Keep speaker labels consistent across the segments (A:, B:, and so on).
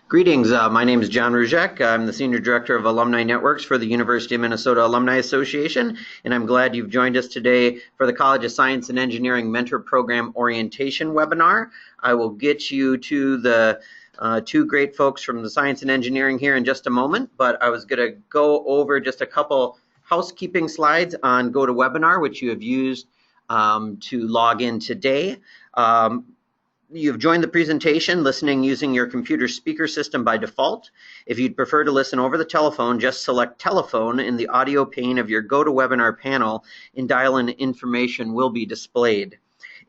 A: Greetings, my name is John Ruzek. I'm the Senior Director of Alumni Networks for the University of Minnesota Alumni Association, and I'm glad you've joined us today for the College of Science and Engineering Mentor Program Orientation webinar. I will get you to the two great folks from the Science and Engineering here in just a moment, but I was going to go over just a couple housekeeping slides on GoToWebinar, which you have used to log in today. You've joined the presentation listening using your computer speaker system by default. If you'd prefer to listen over the telephone, just select telephone in the audio pane of your GoToWebinar panel and dial-in information will be displayed.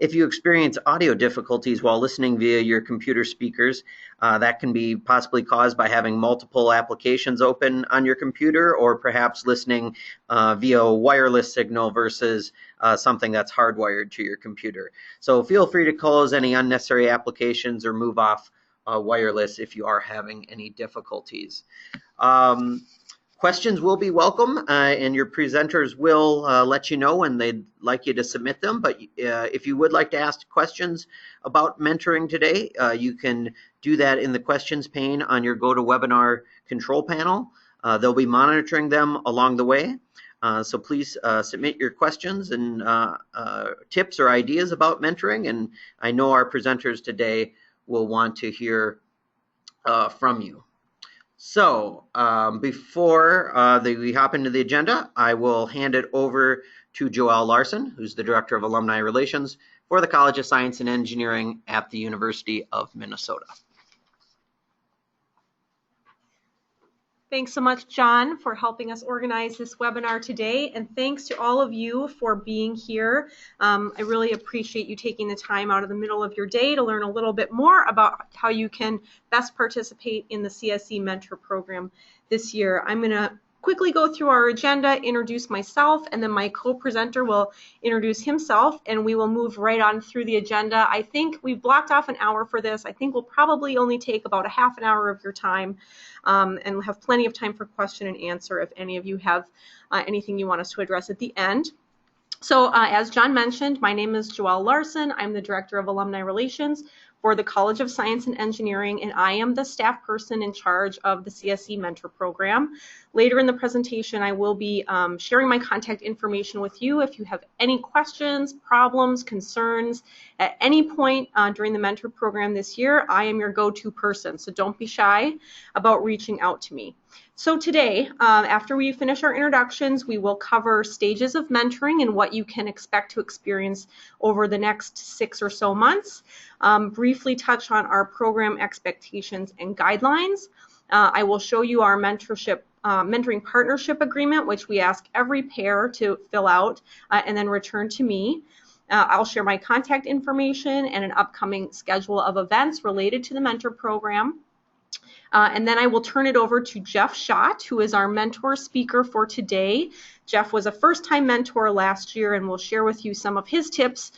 A: If you experience audio difficulties while listening via your computer speakers, that can be possibly caused by having multiple applications open on your computer or perhaps listening via a wireless signal versus something that's hardwired to your computer. So feel free to close any unnecessary applications or move off wireless if you are having any difficulties. Questions will be welcome, and your presenters will let you know when they'd like you to submit them. But if you would like to ask questions about mentoring today, you can do that in the questions pane on your GoToWebinar control panel. They'll be monitoring them along the way. So please submit your questions and tips or ideas about mentoring. And I know our presenters today will want to hear from you. So before we hop into the agenda, I will hand it over to Joelle Larson, who's the Director of Alumni Relations for the College of Science and Engineering at the University of Minnesota.
B: Thanks so much, John, for helping us organize this webinar today, and thanks to all of you for being here. I really appreciate you taking the time out of the middle of your day to learn a little bit more about how you can best participate in the CSE Mentor Program this year. I'm going to quickly go through our agenda, introduce myself, and then my co-presenter will introduce himself, and we will move right on through the agenda. I think we've blocked off an hour for this. I think we'll probably only take about a half an hour of your time, and we'll have plenty of time for question and answer if any of you have anything you want us to address at the end. So as John mentioned, my name is Joelle Larson. I'm the Director of Alumni Relations for the College of Science and Engineering, and I am the staff person in charge of the CSE Mentor Program. Later in the presentation, I will be sharing my contact information with you. If you have any questions, problems, concerns at any point during the Mentor Program this year, I am your go-to person, so don't be shy about reaching out to me. So today, after we finish our introductions, we will cover stages of mentoring and what you can expect to experience over the next 6 or so months. Briefly touch on our program expectations and guidelines. I will show you our mentoring partnership agreement, which we ask every pair to fill out and then return to me. I'll share my contact information and an upcoming schedule of events related to the mentor program. And then I will turn it over to Jeff Schott, who is our mentor speaker for today. Jeff was a first-time mentor last year and will share with you some of his tips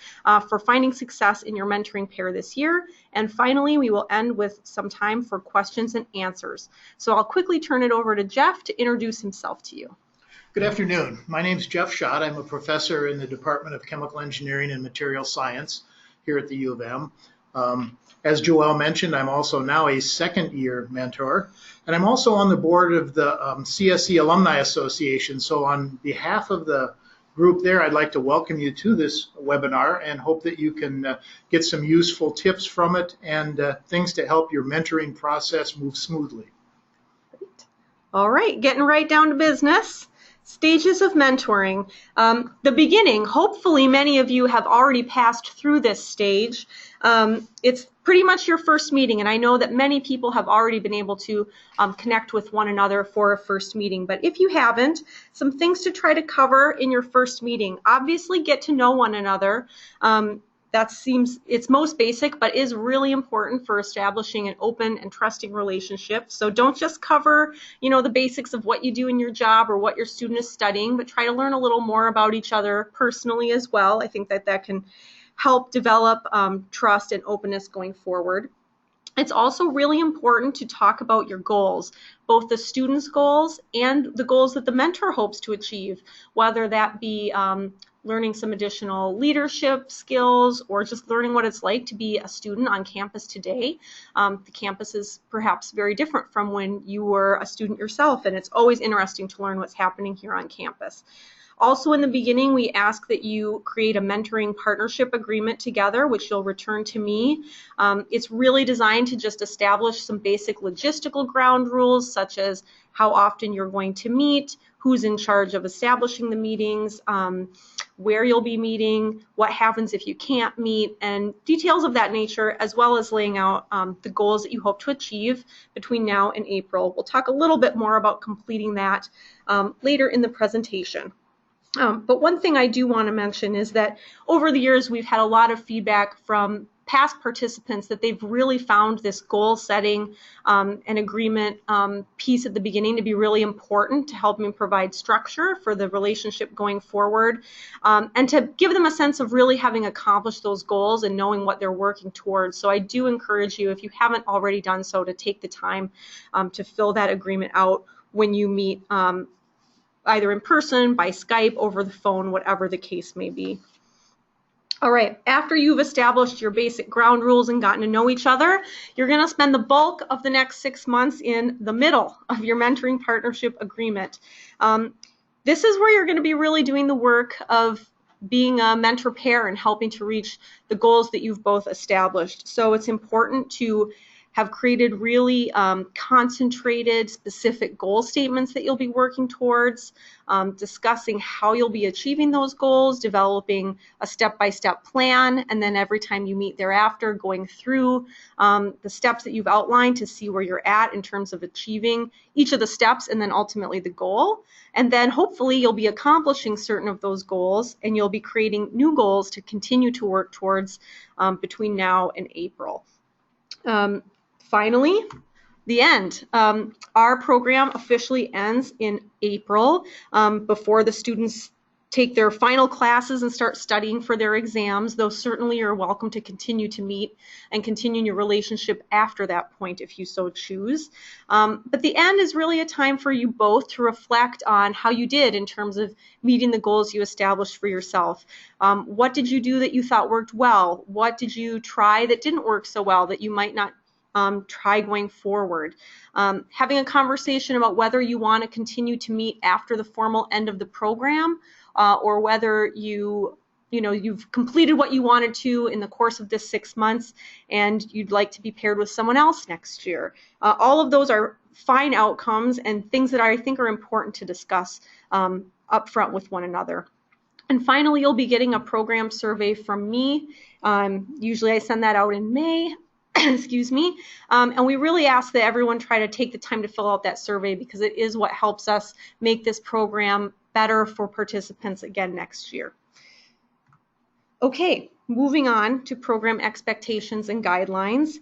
B: for finding success in your mentoring pair this year. And finally, we will end with some time for questions and answers. So I'll quickly turn it over to Jeff to introduce himself to you.
C: Good afternoon. My name is Jeff Schott. I'm a professor in the Department of Chemical Engineering and Material Science here at the U of M. As Joelle mentioned, I'm also now a second-year mentor, and I'm also on the board of the CSE Alumni Association. So on behalf of the group there, I'd like to welcome you to this webinar and hope that you can get some useful tips from it and things to help your mentoring process move smoothly.
B: All right, getting right down to business. Stages of mentoring. The beginning, hopefully many of you have already passed through this stage. It's pretty much your first meeting, and I know that many people have already been able to connect with one another for a first meeting. But if you haven't, some things to try to cover in your first meeting. Obviously, get to know one another. That seems it's most basic, but is really important for establishing an open and trusting relationship. So don't just cover, the basics of what you do in your job or what your student is studying, but try to learn a little more about each other personally as well. I think that can help develop trust and openness going forward. It's also really important to talk about your goals, both the student's goals and the goals that the mentor hopes to achieve, whether that be learning some additional leadership skills, or just learning what it's like to be a student on campus today. The campus is perhaps very different from when you were a student yourself, and it's always interesting to learn what's happening here on campus. Also, in the beginning, we ask that you create a mentoring partnership agreement together, which you'll return to me. It's really designed to just establish some basic logistical ground rules, such as how often you're going to meet, who's in charge of establishing the meetings, where you'll be meeting, what happens if you can't meet, and details of that nature, as well as laying out the goals that you hope to achieve between now and April. We'll talk a little bit more about completing that later in the presentation. But one thing I do want to mention is that over the years, we've had a lot of feedback from past participants that they've really found this goal setting and agreement piece at the beginning to be really important to help me provide structure for the relationship going forward, and to give them a sense of really having accomplished those goals and knowing what they're working towards. So I do encourage you, if you haven't already done so, to take the time to fill that agreement out when you meet either in person, by Skype, over the phone, whatever the case may be. All right, after you've established your basic ground rules and gotten to know each other, you're going to spend the bulk of the next 6 months in the middle of your mentoring partnership agreement. This is where you're going to be really doing the work of being a mentor pair and helping to reach the goals that you've both established. So it's important to have created really concentrated, specific goal statements that you'll be working towards, discussing how you'll be achieving those goals, developing a step-by-step plan, and then every time you meet thereafter, going through the steps that you've outlined to see where you're at in terms of achieving each of the steps and then ultimately the goal. And then hopefully you'll be accomplishing certain of those goals, and you'll be creating new goals to continue to work towards between now and April. Finally, the end. Our program officially ends in April before the students take their final classes and start studying for their exams, though certainly you're welcome to continue to meet and continue your relationship after that point if you so choose. But the end is really a time for you both to reflect on how you did in terms of meeting the goals you established for yourself. What did you do that you thought worked well? What did you try that didn't work so well that you might not try going forward? Having a conversation about whether you want to continue to meet after the formal end of the program, or whether you've completed what you wanted to in the course of this 6 months and you'd like to be paired with someone else next year. All of those are fine outcomes and things that I think are important to discuss up front with one another. And finally, you'll be getting a program survey from me. Usually I send that out in May. Excuse me. And we really ask that everyone try to take the time to fill out that survey, because it is what helps us make this program better for participants again next year. Okay, moving on to program expectations and guidelines.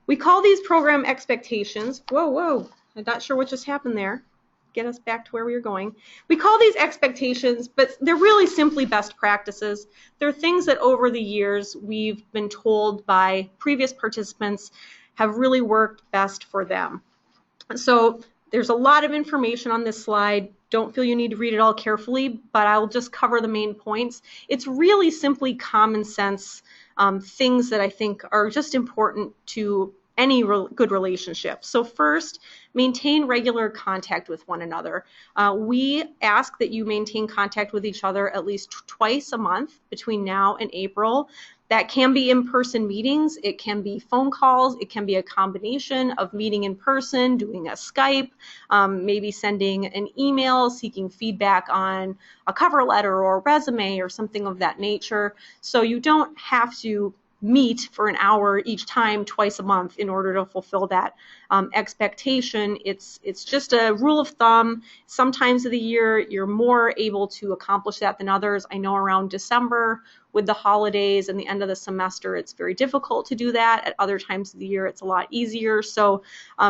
B: We call these program expectations. Whoa, I'm not sure what just happened there. Get us back to where we were going. We call these expectations, but they're really simply best practices. They're things that over the years we've been told by previous participants have really worked best for them. So there's a lot of information on this slide. Don't feel you need to read it all carefully, but I'll just cover the main points. It's really simply common sense things that I think are just important to any good relationship. So first, maintain regular contact with one another. We ask that you maintain contact with each other at least twice a month between now and April. That can be in-person meetings, it can be phone calls, it can be a combination of meeting in person, doing a Skype, maybe sending an email seeking feedback on a cover letter or a resume or something of that nature. So you don't have to meet for an hour each time twice a month in order to fulfill that expectation. It's just a rule of thumb. Some times of the year you're more able to accomplish that than others. I know around December with the holidays and the end of the semester it's very difficult to do that. At other times of the year it's a lot easier. So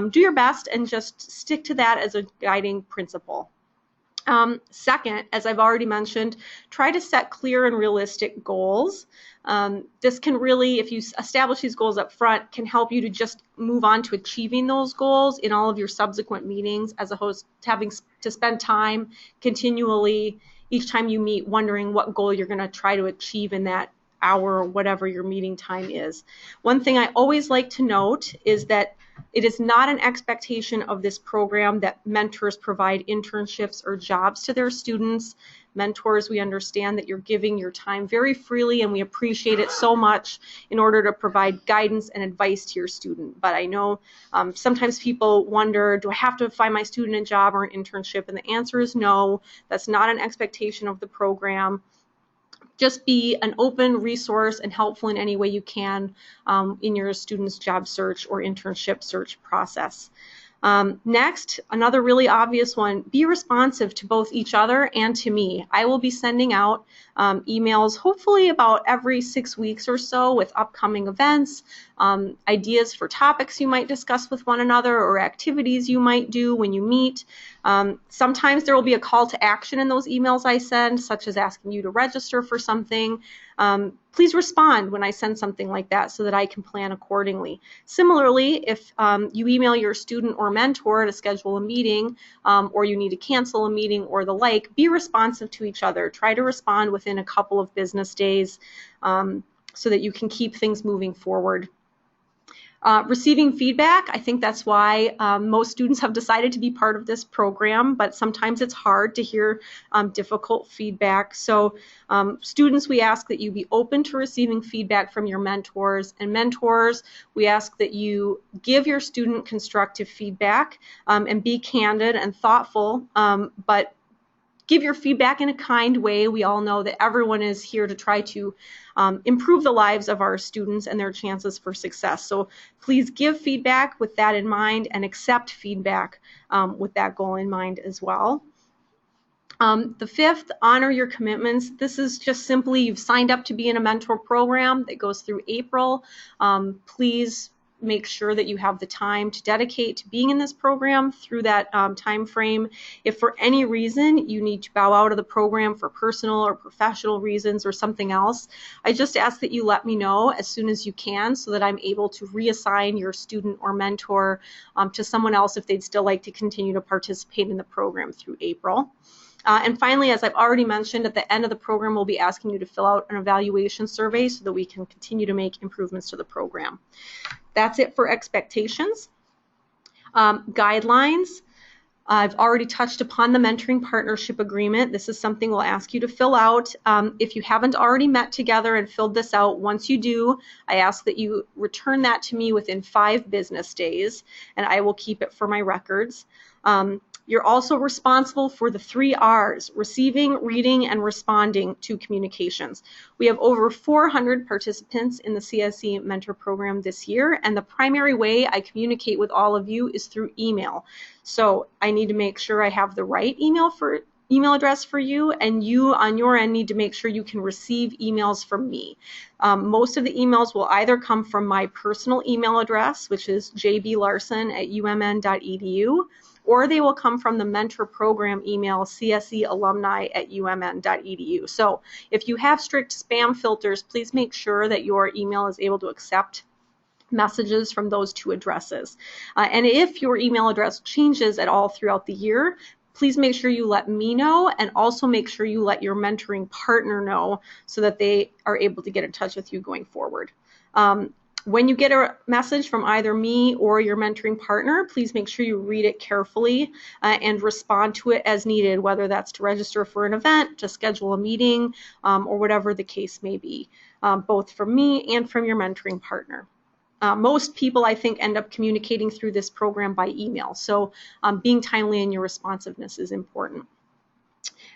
B: do your best and just stick to that as a guiding principle. Second, as I've already mentioned, try to set clear and realistic goals. This can really, if you establish these goals up front, can help you to just move on to achieving those goals in all of your subsequent meetings, as opposed to having to spend time continually each time you meet wondering what goal you're going to try to achieve in that hour or whatever your meeting time is. One thing I always like to note is that it is not an expectation of this program that mentors provide internships or jobs to their students. Mentors, we understand that you're giving your time very freely, and we appreciate it so much in order to provide guidance and advice to your student. But I know sometimes people wonder, do I have to find my student a job or an internship? And the answer is no. That's not an expectation of the program. Just be an open resource and helpful in any way you can in your student's job search or internship search process. Next, another really obvious one, be responsive to both each other and to me. I will be sending out emails hopefully about every 6 weeks or so with upcoming events, ideas for topics you might discuss with one another or activities you might do when you meet. Sometimes there will be a call to action in those emails I send, such as asking you to register for something. Please respond when I send something like that so that I can plan accordingly. Similarly, if you email your student or mentor to schedule a meeting or you need to cancel a meeting or the like, be responsive to each other. Try to respond within a couple of business days so that you can keep things moving forward. Receiving feedback, I think that's why most students have decided to be part of this program, but sometimes it's hard to hear difficult feedback. So students, we ask that you be open to receiving feedback from your mentors, and mentors, we ask that you give your student constructive feedback and be candid and thoughtful, but give your feedback in a kind way. We all know that everyone is here to try to improve the lives of our students and their chances for success. So please give feedback with that in mind and accept feedback with that goal in mind as well. The fifth, honor your commitments. This is just simply you've signed up to be in a mentor program that goes through April. Please make sure that you have the time to dedicate to being in this program through that time frame. If for any reason you need to bow out of the program for personal or professional reasons or something else, I just ask that you let me know as soon as you can so that I'm able to reassign your student or mentor to someone else if they'd still like to continue to participate in the program through April. And finally, as I've already mentioned, at the end of the program, we'll be asking you to fill out an evaluation survey so that we can continue to make improvements to the program. That's it for expectations. Guidelines. I've already touched upon the mentoring partnership agreement. This is something we'll ask you to fill out. If you haven't already met together and filled this out, once you do, I ask that you return that to me within 5 business days, and I will keep it for my records. You're also responsible for the 3 R's, receiving, reading, and responding to communications. We have over 400 participants in the CSE Mentor Program this year, and the primary way I communicate with all of you is through email. So I need to make sure I have the right email address for you, and you on your end need to make sure you can receive emails from me. Most of the emails will either come from my personal email address, which is jblarson@umn.edu, or they will come from the mentor program email, csealumni@umn.edu. So if you have strict spam filters, please make sure that your email is able to accept messages from those 2 addresses. And if your email address changes at all throughout the year, please make sure you let me know, and also make sure you let your mentoring partner know so that they are able to get in touch with you going forward. When you get a message from either me or your mentoring partner, please make sure you read it carefully and respond to it as needed, whether that's to register for an event, to schedule a meeting, or whatever the case may be, both from me and from your mentoring partner. Most people, I think, end up communicating through this program by email, so being timely in your responsiveness is important.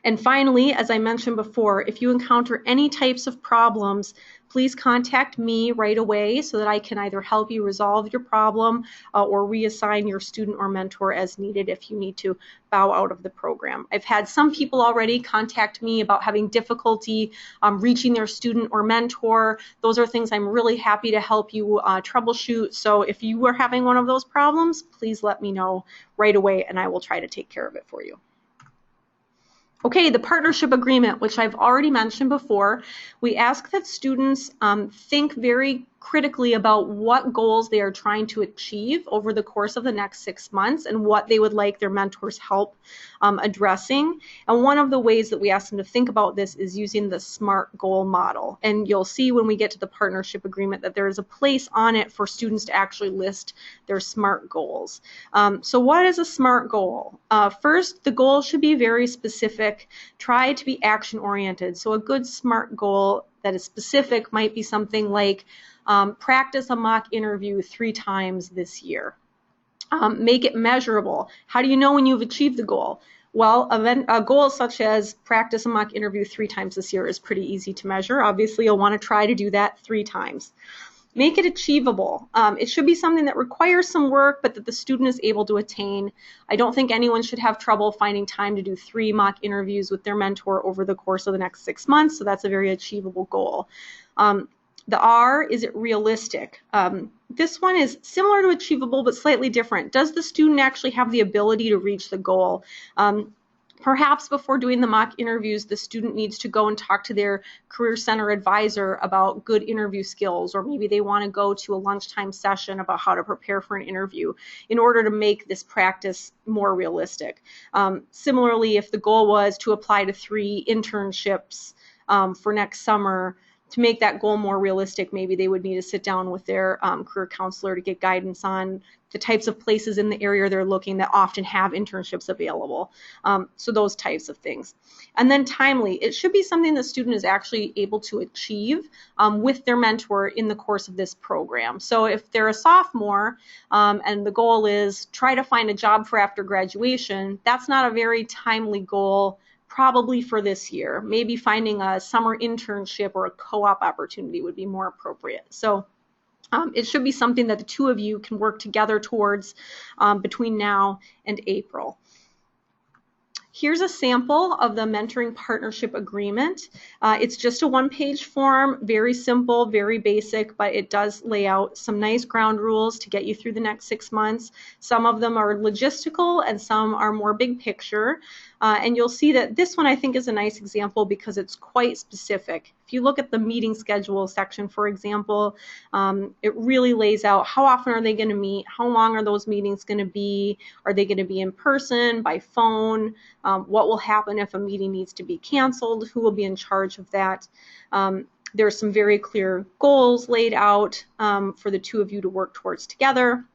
B: And finally, as I mentioned before, if you encounter any types of problems, please contact me right away so that I can either help you resolve your problem or reassign your student or mentor as needed if you need to bow out of the program. I've had some people already contact me about having difficulty reaching their student or mentor. Those are things I'm really happy to help you troubleshoot. So if you are having one of those problems, please let me know right away and I will try to take care of it for you. Okay, the partnership agreement, which I've already mentioned before, we ask that students think very critically about what goals they are trying to achieve over the course of the next 6 months and what they would like their mentors help addressing. And one of the ways that we ask them to think about this is using the SMART goal model. And you'll see when we get to the partnership agreement that there is a place on it for students to actually list their SMART goals. So what is a SMART goal? First, the goal should be very specific. Try to be action oriented. So a good SMART goal that is specific might be something like practice a mock interview 3 times this year. Make it measurable. How do you know when you've achieved the goal? Well, a goal such as practice a mock interview 3 times this year is pretty easy to measure. Obviously, you'll want to try to do that 3 times. Make it achievable. It should be something that requires some work, but that the student is able to attain. I don't think anyone should have trouble finding time to do 3 mock interviews with their mentor over the course of the next 6 months, so that's a very achievable goal. The R, is it realistic? This one is similar to achievable, but slightly different. Does the student actually have the ability to reach the goal? Perhaps before doing the mock interviews, the student needs to go and talk to their Career Center advisor about good interview skills, or maybe they want to go to a lunchtime session about how to prepare for an interview in order to make this practice more realistic. Similarly, if the goal was to apply to 3 internships for next summer, to make that goal more realistic, maybe they would need to sit down with their career counselor to get guidance on the types of places in the area they're looking that often have internships available. So those types of things. And then timely. It should be something the student is actually able to achieve with their mentor in the course of this program. So if they're a sophomore and the goal is try to find a job for after graduation, that's not a very timely goal probably for this year. Maybe finding a summer internship or a co-op opportunity would be more appropriate. So it should be something that the 2 of you can work together towards between now and April. Here's a sample of the mentoring partnership agreement. It's just a 1-page form, very simple, very basic, but it does lay out some nice ground rules to get you through the next 6 months. Some of them are logistical and some are more big picture. And you'll see that this one I think is a nice example because it's quite specific. If you look at the meeting schedule section, for example, it really lays out how often are they going to meet, how long are those meetings going to be, are they going to be in person, by phone, what will happen if a meeting needs to be canceled, who will be in charge of that. There are some very clear goals laid out for the 2 of you to work towards together.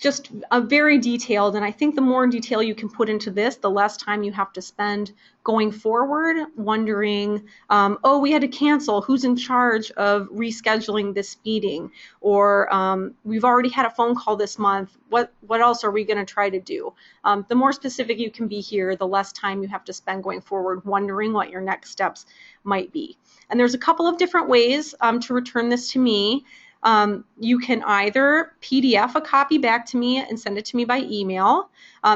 B: Just very detailed, and I think the more detail you can put into this, the less time you have to spend going forward wondering, oh, we had to cancel, who's in charge of rescheduling this meeting, or we've already had a phone call this month, what else are we going to try to do? The more specific you can be here, the less time you have to spend going forward wondering what your next steps might be. And there's a couple of different ways to return this to me. You can either PDF a copy back to me and send it to me by email.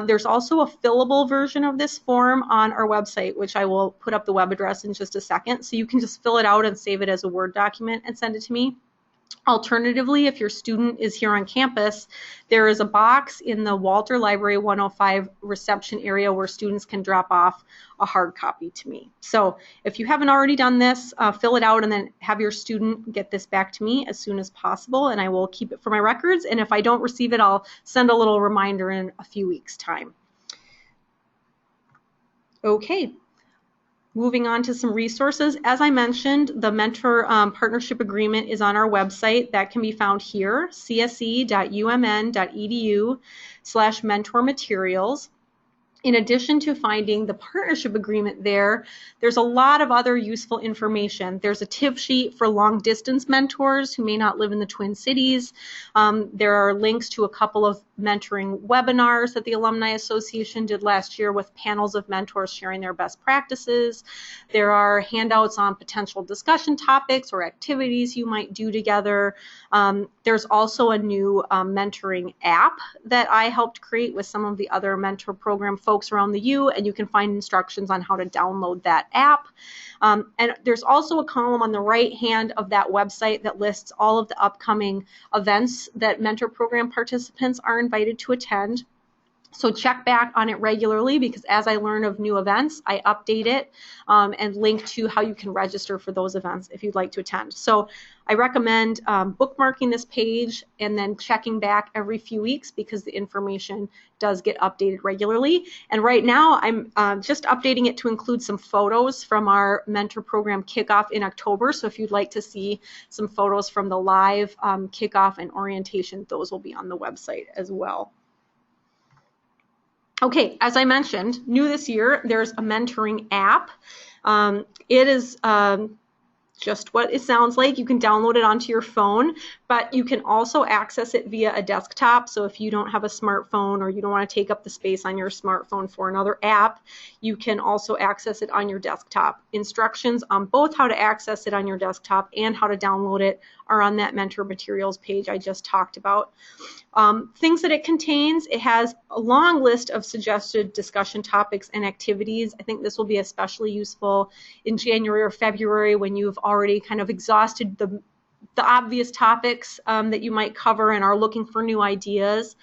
B: There's also a fillable version of this form on our website, which I will put up the web address in just a second. So you can just fill it out and save it as a Word document and send it to me. Alternatively, if your student is here on campus, there is a box in the Walter Library 105 reception area where students can drop off a hard copy to me. So if you haven't already done this, fill it out and then have your student get this back to me as soon as possible, and I will keep it for my records. And if I don't receive it, I'll send a little reminder in a few weeks' time. Okay. Moving on to some resources. As I mentioned, the mentor partnership agreement is on our website. That can be found here, cse.umn.edu/mentor materials. In addition to finding the partnership agreement there's a lot of other useful information. There's a tip sheet for long distance mentors who may not live in the Twin Cities. There are links to a couple of mentoring webinars that the Alumni Association did last year with panels of mentors sharing their best practices. There are handouts on potential discussion topics or activities you might do together. There's also a new mentoring app that I helped create with some of the other mentor program folks around the U, and you can find instructions on how to download that app. And there's also a column on the right hand of that website that lists all of the upcoming events that mentor program participants are invited to attend. So check back on it regularly, because as I learn of new events, I update it and link to how you can register for those events if you'd like to attend. So I recommend bookmarking this page and then checking back every few weeks, because the information does get updated regularly. And right now I'm just updating it to include some photos from our mentor program kickoff in October. So if you'd like to see some photos from the live kickoff and orientation, those will be on the website as well. Okay, as I mentioned, new this year, there's a mentoring app. It is just what it sounds like. You can download it onto your phone, but you can also access it via a desktop. So if you don't have a smartphone, or you don't want to take up the space on your smartphone for another app, you can also access it on your desktop. Instructions on both how to access it on your desktop and how to download it are on that mentor materials page I just talked about. Things that it contains: it has a long list of suggested discussion topics and activities. I think this will be especially useful in January or February, when you've already kind of exhausted the obvious topics that you might cover and are looking for new ideas.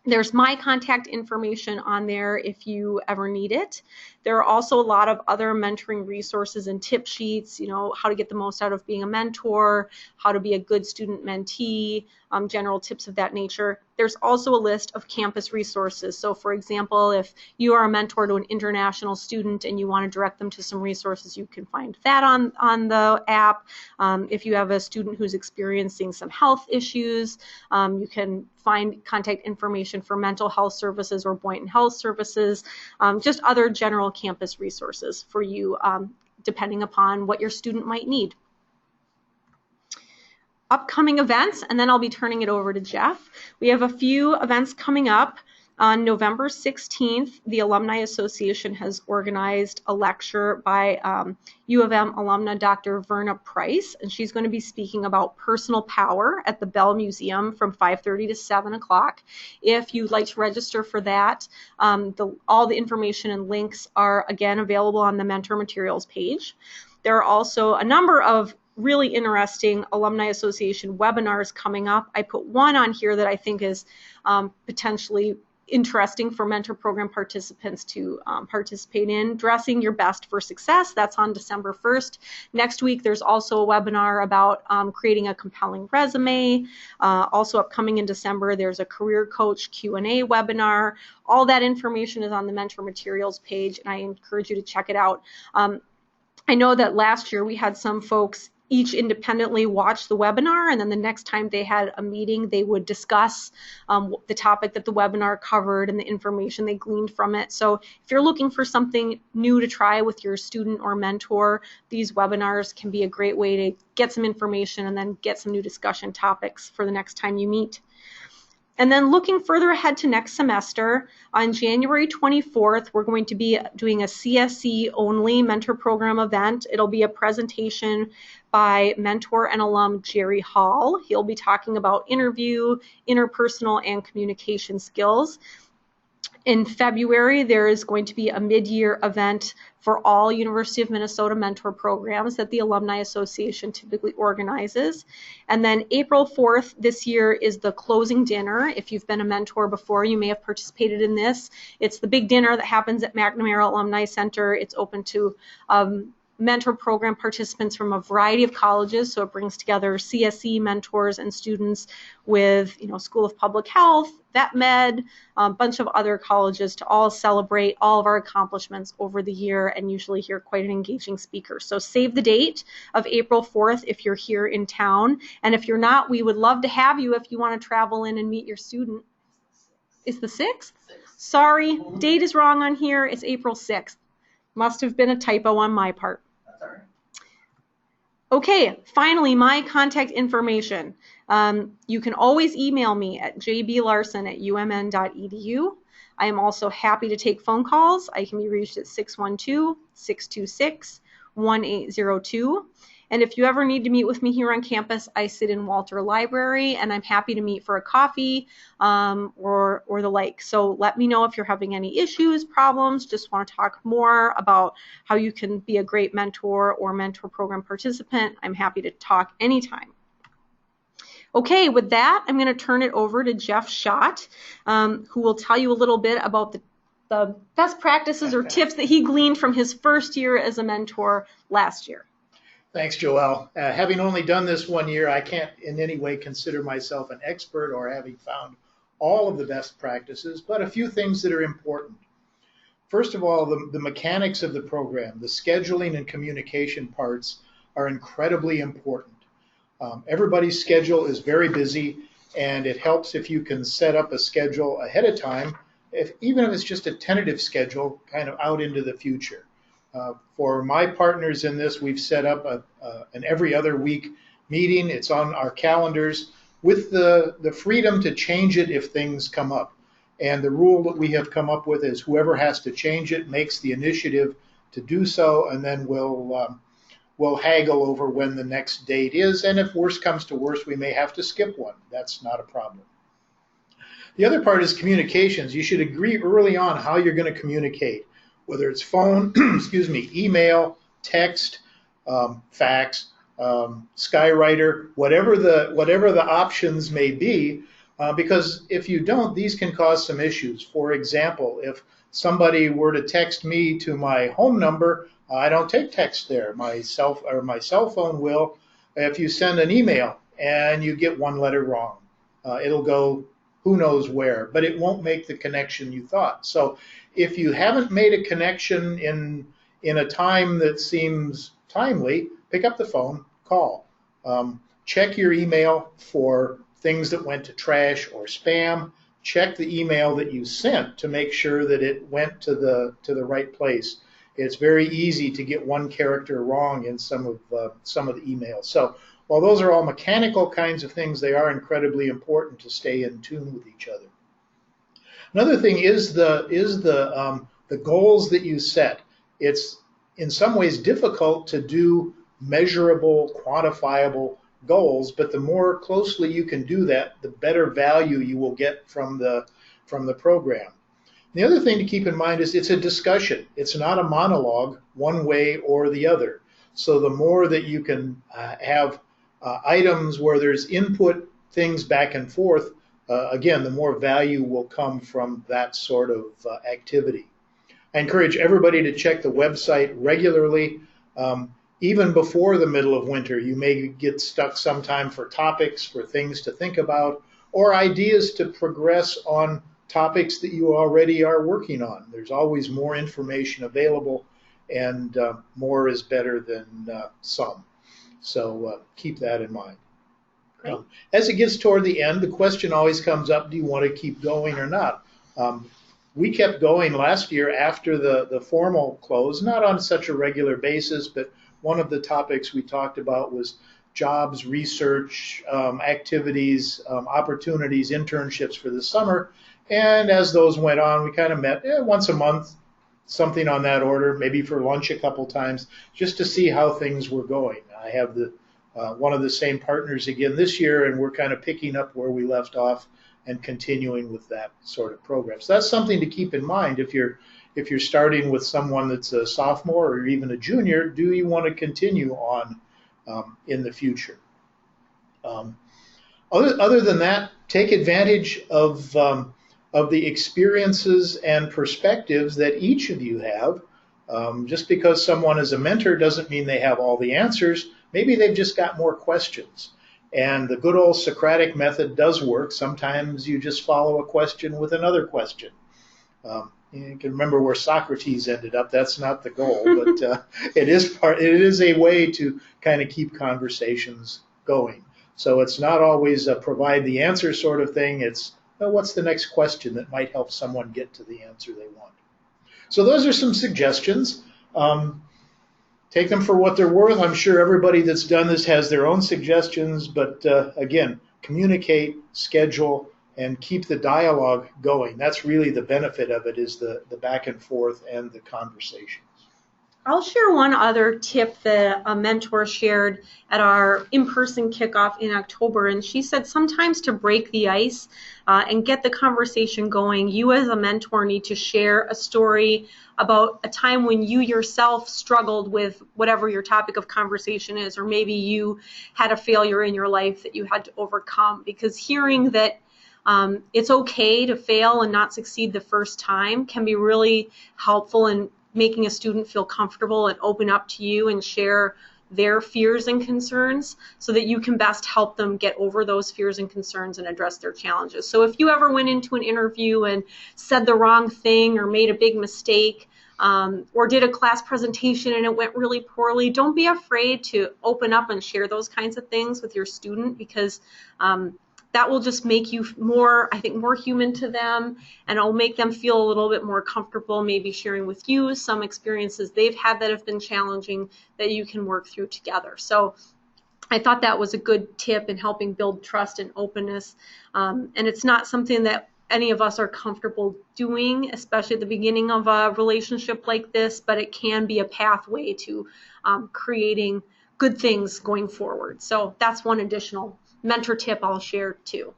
B: There's my contact information on there if you ever need it. There are also a lot of other mentoring resources and tip sheets, how to get the most out of being a mentor, how to be a good student mentee, general tips of that nature. There's also a list of campus resources. So for example, if you are a mentor to an international student and you want to direct them to some resources, you can find that on the app. If you have a student who's experiencing some health issues, you can find contact information for mental health services or Boynton Health Services, just other general campus resources for you, depending upon what your student might need. Upcoming events, and then I'll be turning it over to Jeff. We have a few events coming up. On November 16th, the Alumni Association has organized a lecture by U of M alumna Dr. Verna Price, and she's going to be speaking about personal power at the Bell Museum from 5:30 to 7 o'clock. If you'd like to register for that, all the information and links are again available on the Mentor Materials page. There are also a number of really interesting Alumni Association webinars coming up. I put one on here that I think is potentially interesting for mentor program participants to participate in. Dressing Your Best for Success, that's on December 1st. Next week, there's also a webinar about creating a compelling resume. Also upcoming in December, there's a career coach Q&A webinar. All that information is on the Mentor Materials page, and I encourage you to check it out. I know that last year we had some folks each independently watch the webinar, and then the next time they had a meeting, they would discuss the topic that the webinar covered and the information they gleaned from it. So if you're looking for something new to try with your student or mentor, these webinars can be a great way to get some information and then get some new discussion topics for the next time you meet. And then looking further ahead to next semester, on January 24th, we're going to be doing a CSE only mentor program event. It'll be a presentation by mentor and alum Jerry Hall. He'll be talking about interview, interpersonal, and communication skills. In February, there is going to be a mid-year event for all University of Minnesota mentor programs that the Alumni Association typically organizes. And then April 4th this year is the closing dinner. If you've been a mentor before, you may have participated in this. It's the big dinner that happens at McNamara Alumni Center. It's open to mentor program participants from a variety of colleges, so it brings together CSE mentors and students with, School of Public Health, Vet Med, a bunch of other colleges to all celebrate all of our accomplishments over the year and usually hear quite an engaging speaker. So save the date of April 4th if you're here in town, and if you're not, we would love to have you if you want to travel in and meet your student. It's the 6th? Sorry, date is wrong on here. It's April 6th. Must have been a typo on my part. Okay, finally, my contact information. You can always email me at jblarson@umn.edu. I am also happy to take phone calls. I can be reached at 612-626-1802. And if you ever need to meet with me here on campus, I sit in Walter Library, and I'm happy to meet for a coffee or the like. So let me know if you're having any issues, problems, just want to talk more about how you can be a great mentor or mentor program participant. I'm happy to talk anytime. Okay, with that, I'm going to turn it over to Jeff Schott, who will tell you a little bit about the best practices or tips that he gleaned from his first year as a mentor last year.
C: Thanks, Joelle. Having only done this 1 year, I can't in any way consider myself an expert or having found all of the best practices, but a few things that are important. First of all, the mechanics of the program, the scheduling and communication parts are incredibly important. Everybody's schedule is very busy, and it helps if you can set up a schedule ahead of time, even if it's just a tentative schedule kind of out into the future. For my partners in this, we've set up an every other week meeting. It's on our calendars with the freedom to change it if things come up. And the rule that we have come up with is whoever has to change it makes the initiative to do so, and then we'll haggle over when the next date is. And if worse comes to worse, we may have to skip one. That's not a problem. The other part is communications. You should agree early on how you're going to communicate, whether it's phone, email, text, fax, Skywriter, whatever the options may be, because if you don't, these can cause some issues. For example, if somebody were to text me to my home number, I don't take text there. My cell phone will. If you send an email and you get one letter wrong, it'll go who knows where, but it won't make the connection you thought. So if you haven't made a connection in a time that seems timely, pick up the phone, call. Check your email for things that went to trash or spam. Check the email that you sent to make sure that it went to the right place. It's very easy to get one character wrong in some of the emails. So while those are all mechanical kinds of things, they are incredibly important to stay in tune with each other. Another thing is the goals that you set. It's in some ways difficult to do measurable, quantifiable goals, but the more closely you can do that, the better value you will get from the program. The other thing to keep in mind is it's a discussion. It's not a monologue one way or the other. So the more that you can have items where there's input, things back and forth, again, the more value will come from that sort of activity. I encourage everybody to check the website regularly. Even before the middle of winter, you may get stuck sometime for topics, for things to think about, or ideas to progress on topics that you already are working on. There's always more information available, and more is better than some. So keep that in mind. As it gets toward the end, the question always comes up, do you want to keep going or not? We kept going last year after the formal close, not on such a regular basis, but one of the topics we talked about was jobs, research, activities, opportunities, internships for the summer. And as those went on, we kind of met once a month, something on that order, maybe for lunch a couple times, just to see how things were going. I have one of the same partners again this year, and we're kind of picking up where we left off and continuing with that sort of program. So that's something to keep in mind if you're starting with someone that's a sophomore or even a junior. Do you want to continue on in the future? Other than that, take advantage of the experiences and perspectives that each of you have. Just because someone is a mentor doesn't mean they have all the answers. Maybe they've just got more questions. And the good old Socratic method does work. Sometimes you just follow a question with another question. You can remember where Socrates ended up. That's not the goal, but it is a way to kind of keep conversations going. So it's not always a provide the answer sort of thing. It's what's the next question that might help someone get to the answer they want. So those are some suggestions. Take them for what they're worth. I'm sure everybody that's done this has their own suggestions, but again, communicate, schedule, and keep the dialogue going. That's really the benefit of it, is the back and forth and the conversations.
B: I'll share one other tip that a mentor shared at our in-person kickoff in October, and she said sometimes to break the ice and get the conversation going, you as a mentor need to share a story about a time when you yourself struggled with whatever your topic of conversation is, or maybe you had a failure in your life that you had to overcome, because hearing that it's okay to fail and not succeed the first time can be really helpful in making a student feel comfortable and open up to you and share their fears and concerns so that you can best help them get over those fears and concerns and address their challenges. So if you ever went into an interview and said the wrong thing or made a big mistake or did a class presentation and it went really poorly, don't be afraid to open up and share those kinds of things with your student, because that will just make you more, I think, more human to them, and it'll make them feel a little bit more comfortable maybe sharing with you some experiences they've had that have been challenging that you can work through together. So I thought that was a good tip in helping build trust and openness, and it's not something that any of us are comfortable doing, especially at the beginning of a relationship like this, but it can be a pathway to creating good things going forward. So that's one additional mentor tip I'll share too.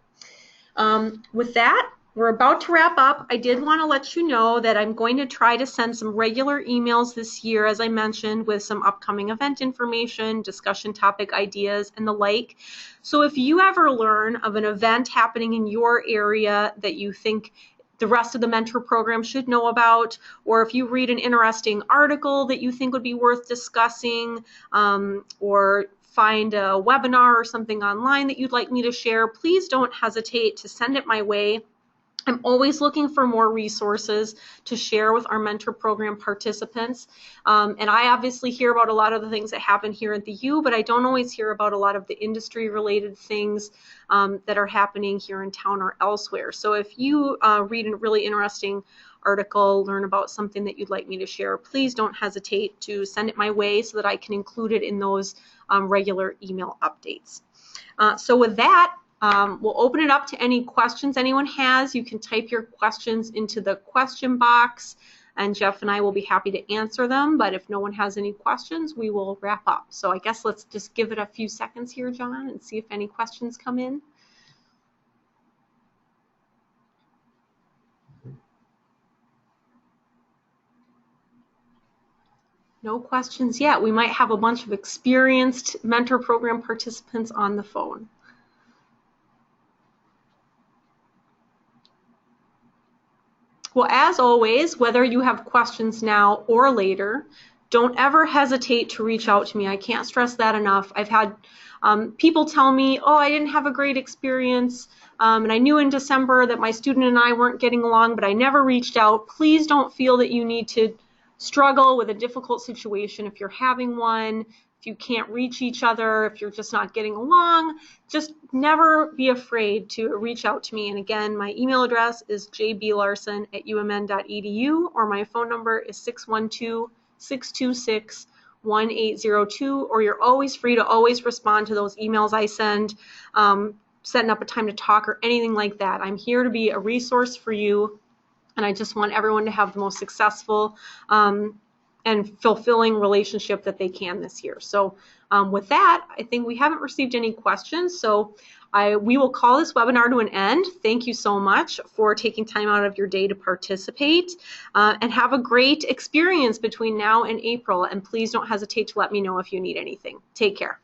B: With that, we're about to wrap up. I did want to let you know that I'm going to try to send some regular emails this year, as I mentioned, with some upcoming event information, discussion topic ideas, and the like. So if you ever learn of an event happening in your area that you think the rest of the mentor program should know about, or if you read an interesting article that you think would be worth discussing, or find a webinar or something online that you'd like me to share, please don't hesitate to send it my way. I'm always looking for more resources to share with our mentor program participants. And I obviously hear about a lot of the things that happen here at the U, but I don't always hear about a lot of the industry related things that are happening here in town or elsewhere. So if you read a really interesting article, learn about something that you'd like me to share, please don't hesitate to send it my way so that I can include it in those regular email updates. So with that, we'll open it up to any questions anyone has. You can type your questions into the question box, and Jeff and I will be happy to answer them. But if no one has any questions, we will wrap up. So I guess let's just give it a few seconds here, John, and see if any questions come in. No questions yet. We might have a bunch of experienced mentor program participants on the phone. Well, as always, whether you have questions now or later, don't ever hesitate to reach out to me. I can't stress that enough. I've had people tell me, oh, I didn't have a great experience, and I knew in December that my student and I weren't getting along, but I never reached out. Please don't feel that you need to struggle with a difficult situation if you're having one. If you can't reach each other, if you're just not getting along, just never be afraid to reach out to me. And again, my email address is jblarson@umn.edu, or my phone number is 612-626-1802, or you're always free to always respond to those emails I send, setting up a time to talk or anything like that. I'm here to be a resource for you, and I just want everyone to have the most successful and fulfilling relationship that they can this year. So with that, I think we haven't received any questions. So we will call this webinar to an end. Thank you so much for taking time out of your day to participate, and have a great experience between now and April. And please don't hesitate to let me know if you need anything. Take care.